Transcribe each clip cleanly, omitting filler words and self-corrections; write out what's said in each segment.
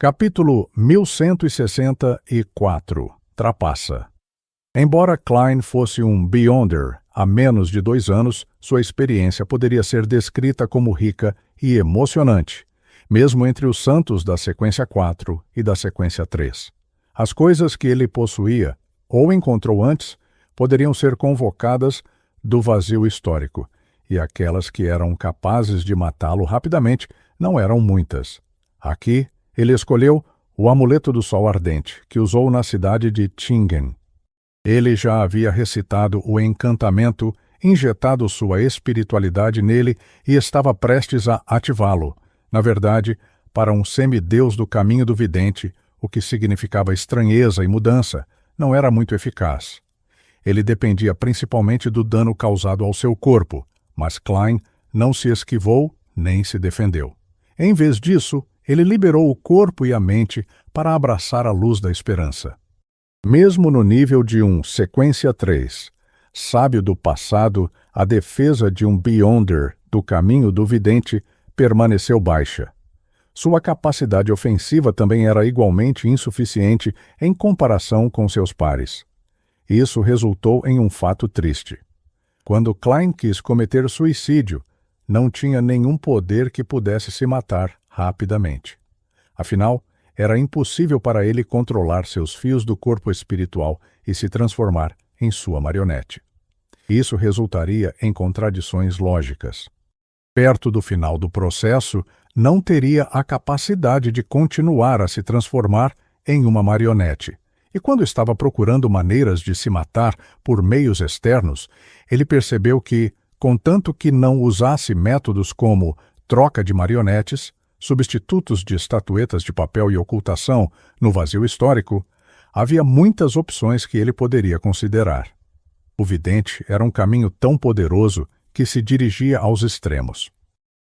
Capítulo 1164 Trapaça. Embora Klein fosse um Beyonder há menos de 2 anos, sua experiência poderia ser descrita como rica e emocionante, mesmo entre os santos da sequência 4 e da sequência 3. As coisas que ele possuía, ou encontrou antes, poderiam ser convocadas do vazio histórico, e aquelas que eram capazes de matá-lo rapidamente não eram muitas. Aqui, ele escolheu o amuleto do sol ardente, que usou na cidade de Tingen. Ele já havia recitado o encantamento, injetado sua espiritualidade nele e estava prestes a ativá-lo. Na verdade, para um semideus do caminho do vidente, o que significava estranheza e mudança, não era muito eficaz. Ele dependia principalmente do dano causado ao seu corpo, mas Klein não se esquivou nem se defendeu. Em vez disso, ele liberou o corpo e a mente para abraçar a luz da esperança. Mesmo no nível de um sequência 3, sábio do passado, a defesa de um Beyonder do caminho do vidente permaneceu baixa. Sua capacidade ofensiva também era igualmente insuficiente em comparação com seus pares. Isso resultou em um fato triste. Quando Klein quis cometer suicídio, não tinha nenhum poder que pudesse se matar rapidamente. Afinal, era impossível para ele controlar seus fios do corpo espiritual e se transformar em sua marionete. Isso resultaria em contradições lógicas. Perto do final do processo, não teria a capacidade de continuar a se transformar em uma marionete. E quando estava procurando maneiras de se matar por meios externos, ele percebeu que, contanto que não usasse métodos como troca de marionetes, substitutos de estatuetas de papel e ocultação no vazio histórico, havia muitas opções que ele poderia considerar. O vidente era um caminho tão poderoso que se dirigia aos extremos.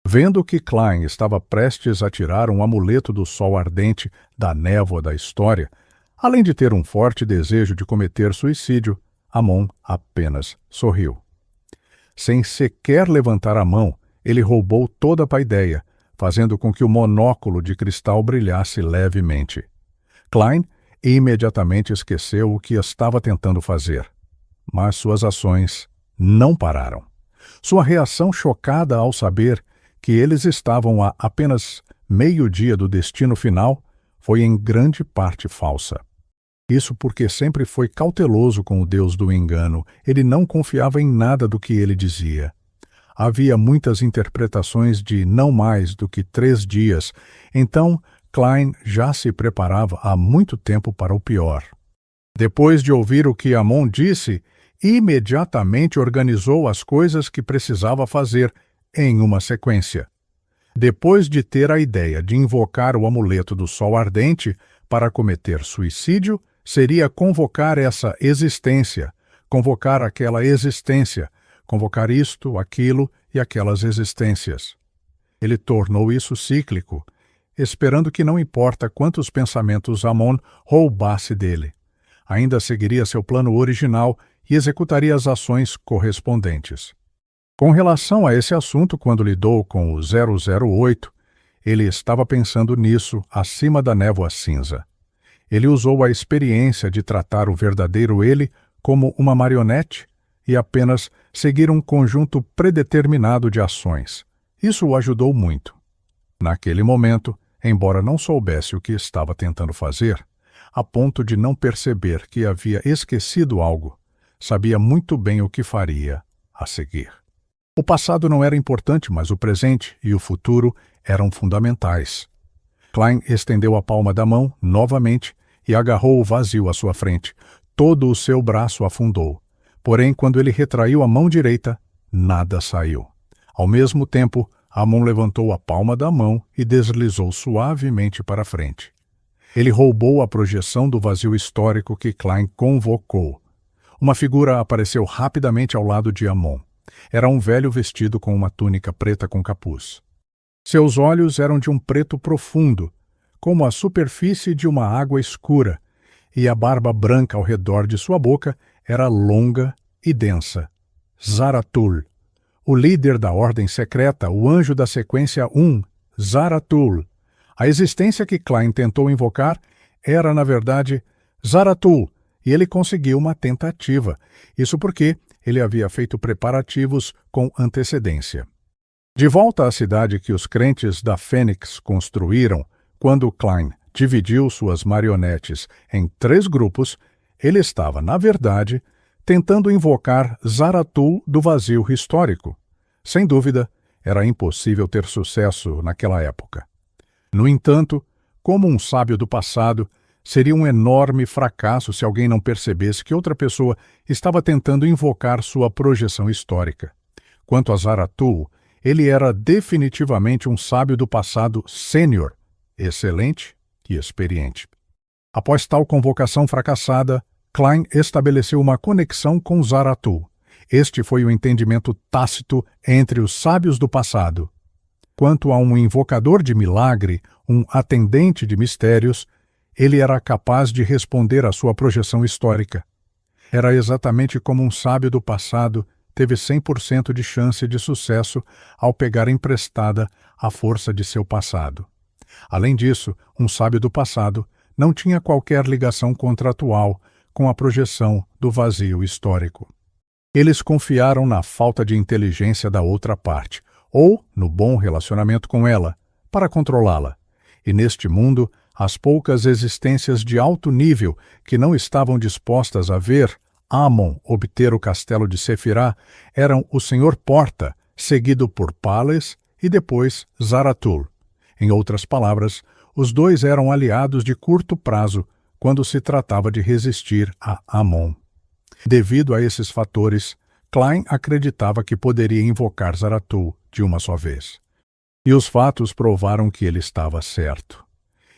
Vendo que Klein estava prestes a tirar um amuleto do sol ardente da névoa da história, além de ter um forte desejo de cometer suicídio, Amon apenas sorriu. Sem sequer levantar a mão, ele roubou toda a paideia, fazendo com que o monóculo de cristal brilhasse levemente. Klein imediatamente esqueceu o que estava tentando fazer. Mas suas ações não pararam. Sua reação chocada ao saber que eles estavam a apenas meio-dia do destino final foi em grande parte falsa. Isso porque sempre foi cauteloso com o Deus do engano. Ele não confiava em nada do que ele dizia. Havia muitas interpretações de não mais do que 3 dias, então Klein já se preparava há muito tempo para o pior. Depois de ouvir o que Amon disse, imediatamente organizou as coisas que precisava fazer em uma sequência. Depois de ter a ideia de invocar o amuleto do sol ardente para cometer suicídio, seria convocar essa existência, convocar aquela existência, convocar isto, aquilo e aquelas existências. Ele tornou isso cíclico, esperando que não importa quantos pensamentos Amon roubasse dele. Ainda seguiria seu plano original e executaria as ações correspondentes. Com relação a esse assunto, quando lidou com o 008, ele estava pensando nisso acima da névoa cinza. Ele usou a experiência de tratar o verdadeiro ele como uma marionete e apenas seguir um conjunto predeterminado de ações. Isso o ajudou muito. Naquele momento, embora não soubesse o que estava tentando fazer, a ponto de não perceber que havia esquecido algo, sabia muito bem o que faria a seguir. O passado não era importante, mas o presente e o futuro eram fundamentais. Klein estendeu a palma da mão novamente e agarrou o vazio à sua frente. Todo o seu braço afundou. Porém, quando ele retraiu a mão direita, nada saiu. Ao mesmo tempo, Amon levantou a palma da mão e deslizou suavemente para frente. Ele roubou a projeção do vazio histórico que Klein convocou. Uma figura apareceu rapidamente ao lado de Amon. Era um velho vestido com uma túnica preta com capuz. Seus olhos eram de um preto profundo, como a superfície de uma água escura, e a barba branca ao redor de sua boca era longa e densa. Zaratul, o líder da ordem secreta, o anjo da sequência 1, Zaratul, A existência que Klein tentou invocar era, na verdade, Zaratul, e ele conseguiu uma tentativa. Isso porque ele havia feito preparativos com antecedência. De volta à cidade que os crentes da Fênix construíram, quando Klein dividiu suas marionetes em 3 grupos, ele estava, na verdade, tentando invocar Zaratul do vazio histórico. Sem dúvida, era impossível ter sucesso naquela época. No entanto, como um sábio do passado, seria um enorme fracasso se alguém não percebesse que outra pessoa estava tentando invocar sua projeção histórica. Quanto a Zaratul, ele era definitivamente um sábio do passado sênior, excelente e experiente. Após tal convocação fracassada, Klein estabeleceu uma conexão com Zaratul. Este foi o entendimento tácito entre os sábios do passado. Quanto a um invocador de milagre, um atendente de mistérios, ele era capaz de responder à sua projeção histórica. Era exatamente como um sábio do passado teve 100% de chance de sucesso ao pegar emprestada a força de seu passado. Além disso, um sábio do passado não tinha qualquer ligação contratual com a projeção do vazio histórico. Eles confiaram na falta de inteligência da outra parte, ou no bom relacionamento com ela, para controlá-la. E neste mundo, as poucas existências de alto nível que não estavam dispostas a ver Amon obter o castelo de Sefirah eram o Senhor Porta, seguido por Pales e depois Zaratul. Em outras palavras, os dois eram aliados de curto prazo quando se tratava de resistir a Amon. Devido a esses fatores, Klein acreditava que poderia invocar Zaratul de uma só vez. E os fatos provaram que ele estava certo.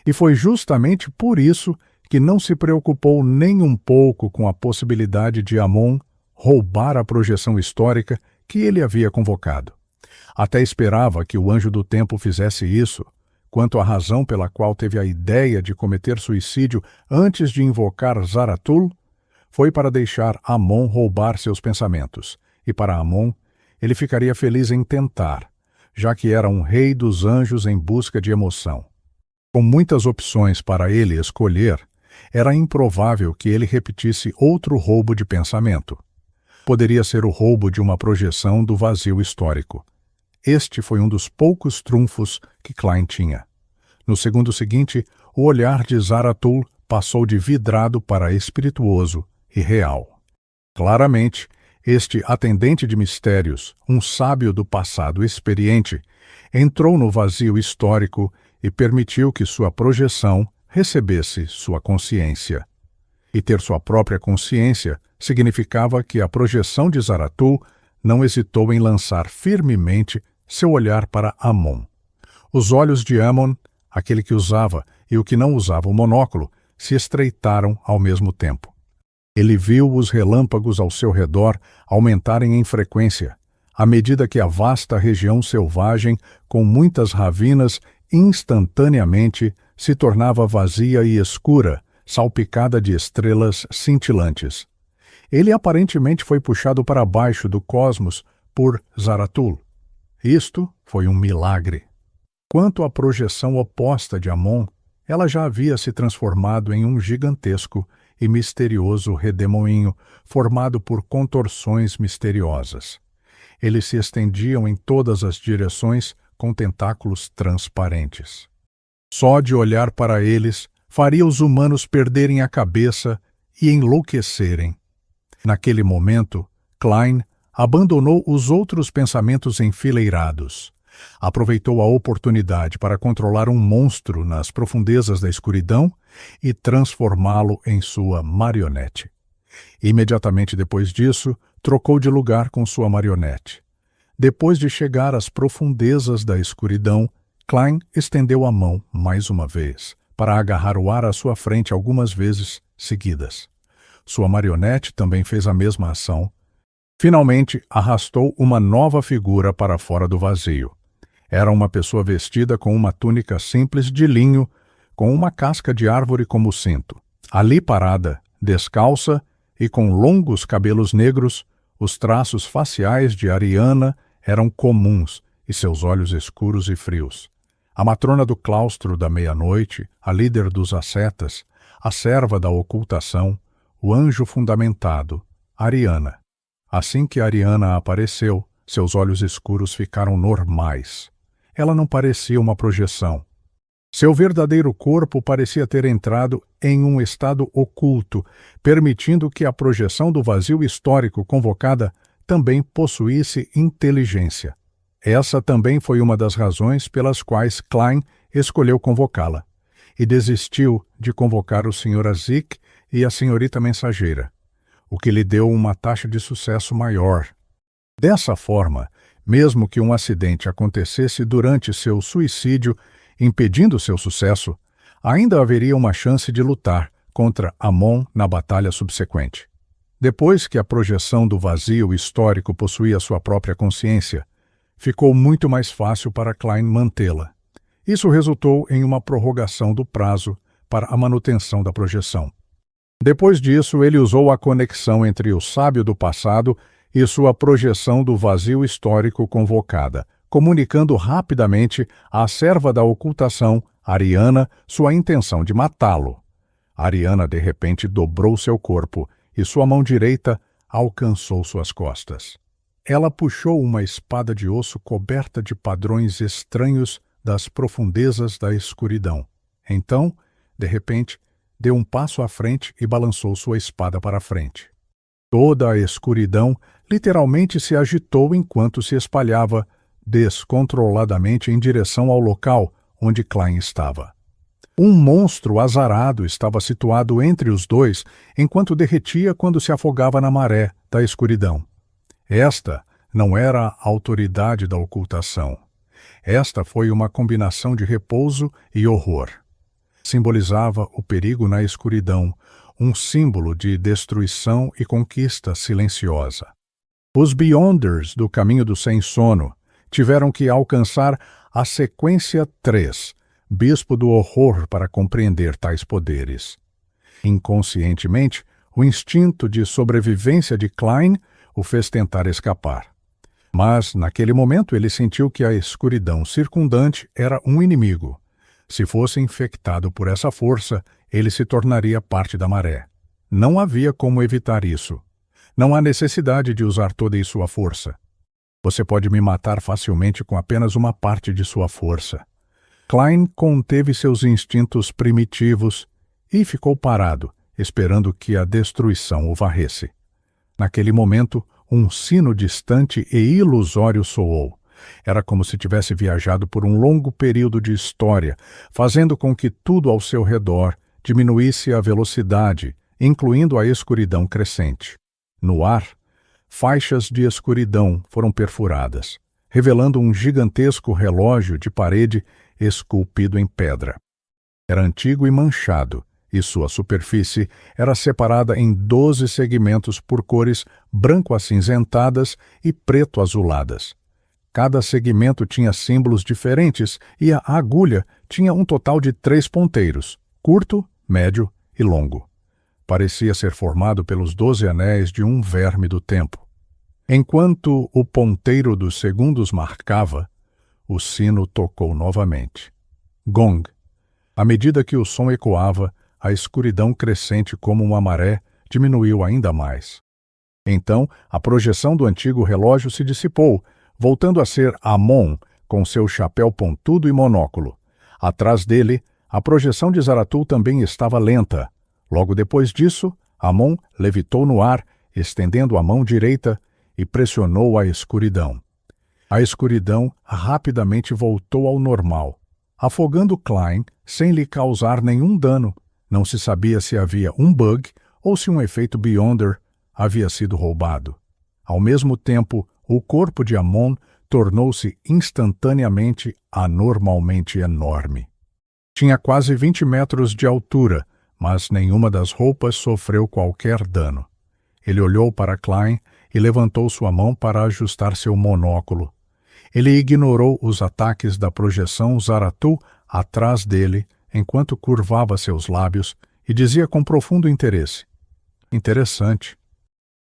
E foi justamente por isso que não se preocupou nem um pouco com a possibilidade de Amon roubar a projeção histórica que ele havia convocado. Até esperava que o anjo do tempo fizesse isso. Quanto à razão pela qual teve a ideia de cometer suicídio antes de invocar Zaratul, foi para deixar Amon roubar seus pensamentos. E para Amon, ele ficaria feliz em tentar, já que era um rei dos anjos em busca de emoção. Com muitas opções para ele escolher, era improvável que ele repetisse outro roubo de pensamento. Poderia ser o roubo de uma projeção do vazio histórico. Este foi um dos poucos trunfos que Klein tinha. No segundo seguinte, o olhar de Zaratul passou de vidrado para espirituoso e real. Claramente, este atendente de mistérios, um sábio do passado experiente, entrou no vazio histórico e permitiu que sua projeção recebesse sua consciência. E ter sua própria consciência significava que a projeção de Zaratul não hesitou em lançar firmemente seu olhar para Amon. Os olhos de Amon, aquele que usava e o que não usava o monóculo, se estreitaram ao mesmo tempo. Ele viu os relâmpagos ao seu redor aumentarem em frequência, à medida que a vasta região selvagem, com muitas ravinas, instantaneamente se tornava vazia e escura, salpicada de estrelas cintilantes. Ele aparentemente foi puxado para baixo do cosmos por Zaratul. Isto foi um milagre. Quanto à projeção oposta de Amon, ela já havia se transformado em um gigantesco e misterioso redemoinho formado por contorções misteriosas. Eles se estendiam em todas as direções com tentáculos transparentes. Só de olhar para eles faria os humanos perderem a cabeça e enlouquecerem. Naquele momento, Klein abandonou os outros pensamentos enfileirados. Aproveitou a oportunidade para controlar um monstro nas profundezas da escuridão e transformá-lo em sua marionete. Imediatamente depois disso, trocou de lugar com sua marionete. Depois de chegar às profundezas da escuridão, Klein estendeu a mão mais uma vez, para agarrar o ar à sua frente algumas vezes seguidas. Sua marionete também fez a mesma ação. Finalmente, arrastou uma nova figura para fora do vazio. Era uma pessoa vestida com uma túnica simples de linho, com uma casca de árvore como cinto. Ali parada, descalça e com longos cabelos negros, os traços faciais de Ariana eram comuns e seus olhos escuros e frios. A matrona do claustro da meia-noite, a líder dos ascetas, a serva da ocultação, o anjo fundamentado, Ariana. Assim que Ariana apareceu, seus olhos escuros ficaram normais. Ela não parecia uma projeção. Seu verdadeiro corpo parecia ter entrado em um estado oculto, permitindo que a projeção do vazio histórico convocada também possuísse inteligência. Essa também foi uma das razões pelas quais Klein escolheu convocá-la, e desistiu de convocar o Sr. Azik e a senhorita mensageira, o que lhe deu uma taxa de sucesso maior. Dessa forma, mesmo que um acidente acontecesse durante seu suicídio, impedindo seu sucesso, ainda haveria uma chance de lutar contra Amon na batalha subsequente. Depois que a projeção do vazio histórico possuía sua própria consciência, ficou muito mais fácil para Klein mantê-la. Isso resultou em uma prorrogação do prazo para a manutenção da projeção. Depois disso, ele usou a conexão entre o sábio do passado e sua projeção do vazio histórico convocada, comunicando rapidamente à serva da ocultação, Ariana, sua intenção de matá-lo. Ariana, de repente, dobrou seu corpo e sua mão direita alcançou suas costas. Ela puxou uma espada de osso coberta de padrões estranhos das profundezas da escuridão. Então, de repente, deu um passo à frente e balançou sua espada para a frente. Toda a escuridão literalmente se agitou enquanto se espalhava descontroladamente em direção ao local onde Klein estava. Um monstro azarado estava situado entre os dois enquanto derretia quando se afogava na maré da escuridão. Esta não era a autoridade da ocultação. Esta foi uma combinação de repouso e horror. Simbolizava o perigo na escuridão, um símbolo de destruição e conquista silenciosa. Os Beyonders do Caminho do Sem Sono tiveram que alcançar a sequência 3, Bispo do Horror, para compreender tais poderes. Inconscientemente, o instinto de sobrevivência de Klein o fez tentar escapar. Mas, naquele momento, ele sentiu que a escuridão circundante era um inimigo. Se fosse infectado por essa força, ele se tornaria parte da maré. Não havia como evitar isso. Não há necessidade de usar toda a sua força. Você pode me matar facilmente com apenas uma parte de sua força. Klein conteve seus instintos primitivos e ficou parado, esperando que a destruição o varresse. Naquele momento, um sino distante e ilusório soou. Era como se tivesse viajado por um longo período de história, fazendo com que tudo ao seu redor diminuísse a velocidade, incluindo a escuridão crescente. No ar, faixas de escuridão foram perfuradas, revelando um gigantesco relógio de parede esculpido em pedra. Era antigo e manchado, e sua superfície era separada em 12 segmentos por cores branco-acinzentadas e preto-azuladas. Cada segmento tinha símbolos diferentes e a agulha tinha um total de 3 ponteiros, curto, médio e longo. Parecia ser formado pelos 12 anéis de um verme do tempo. Enquanto o ponteiro dos segundos marcava, o sino tocou novamente. Gong. À medida que o som ecoava, a escuridão crescente como uma maré diminuiu ainda mais. Então, a projeção do antigo relógio se dissipou, voltando a ser Amon, com seu chapéu pontudo e monóculo. Atrás dele, a projeção de Zaratul também estava lenta. Logo depois disso, Amon levitou no ar, estendendo a mão direita, e pressionou a escuridão. A escuridão rapidamente voltou ao normal, afogando Klein sem lhe causar nenhum dano. Não se sabia se havia um bug ou se um efeito Beyonder havia sido roubado. Ao mesmo tempo, o corpo de Amon tornou-se instantaneamente anormalmente enorme. Tinha quase 20 metros de altura, mas nenhuma das roupas sofreu qualquer dano. Ele olhou para Klein e levantou sua mão para ajustar seu monóculo. Ele ignorou os ataques da projeção Zaratul atrás dele, enquanto curvava seus lábios e dizia com profundo interesse: "Interessante.